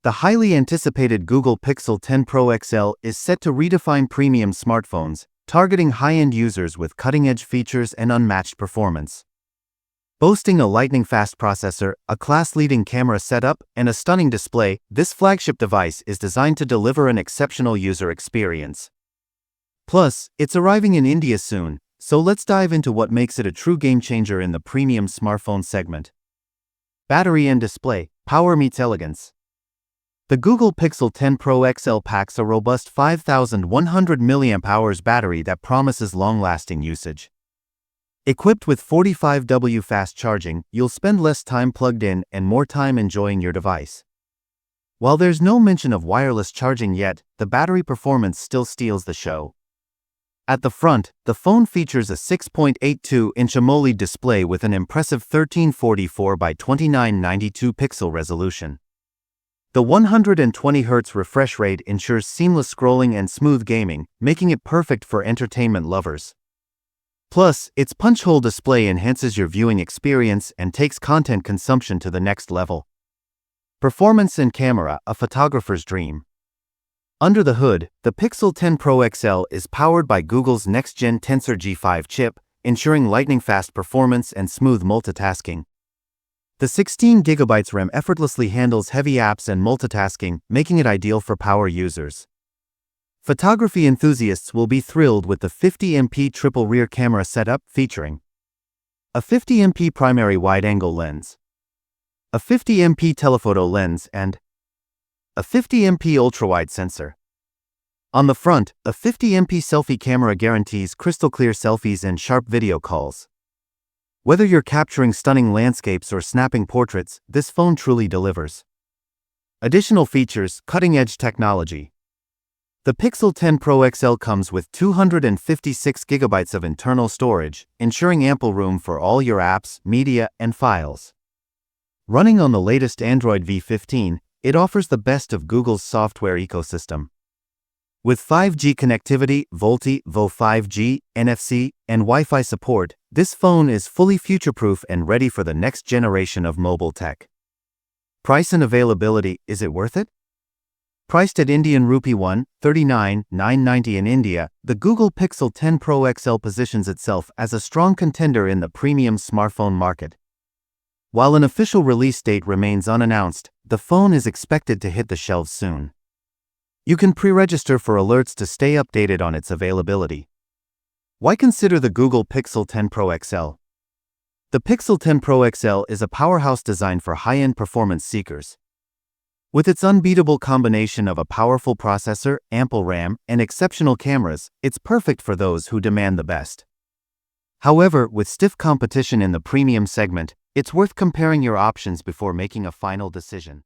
The highly anticipated Google Pixel 10 Pro XL is set to redefine premium smartphones, targeting high-end users with cutting-edge features and unmatched performance. Boasting a lightning-fast processor, a class-leading camera setup, and a stunning display, this flagship device is designed to deliver an exceptional user experience. Plus, it's arriving in India soon, so let's dive into what makes it a true game-changer in the premium smartphone segment. Battery and display, power meets elegance. The Google Pixel 10 Pro XL packs a robust 5,100 mAh battery that promises long-lasting usage. Equipped with 45W fast charging, you'll spend less time plugged in and more time enjoying your device. While there's no mention of wireless charging yet, the battery performance still steals the show. At the front, the phone features a 6.82-inch AMOLED display with an impressive 1344 by 2992 pixel resolution. The 120Hz refresh rate ensures seamless scrolling and smooth gaming, making it perfect for entertainment lovers. Plus, its punch-hole display enhances your viewing experience and takes content consumption to the next level. Performance and camera, a photographer's dream. Under the hood, the Pixel 10 Pro XL is powered by Google's next-gen Tensor G5 chip, ensuring lightning-fast performance and smooth multitasking. The 16GB RAM effortlessly handles heavy apps and multitasking, making it ideal for power users. Photography enthusiasts will be thrilled with the 50MP triple rear camera setup featuring a 50MP primary wide-angle lens, a 50MP telephoto lens, and a 50MP ultrawide sensor. On the front, a 50MP selfie camera guarantees crystal-clear selfies and sharp video calls. Whether you're capturing stunning landscapes or snapping portraits, this phone truly delivers. Additional features, cutting-edge technology. The Pixel 10 Pro XL comes with 256GB of internal storage, ensuring ample room for all your apps, media, and files. Running on the latest Android v15, it offers the best of Google's software ecosystem. With 5G connectivity, VoLTE, VO 5G, NFC, and Wi-Fi support, this phone is fully future-proof and ready for the next generation of mobile tech. Price and availability, is it worth it? Priced at Indian rupee 139,990 in India, the Google Pixel 10 Pro XL positions itself as a strong contender in the premium smartphone market. While an official release date remains unannounced, the phone is expected to hit the shelves soon. You can pre-register for alerts to stay updated on its availability. Why consider the Google Pixel 10 Pro XL? The Pixel 10 Pro XL is a powerhouse designed for high-end performance seekers. With its unbeatable combination of a powerful processor, ample RAM, and exceptional cameras, it's perfect for those who demand the best. However, with stiff competition in the premium segment, it's worth comparing your options before making a final decision.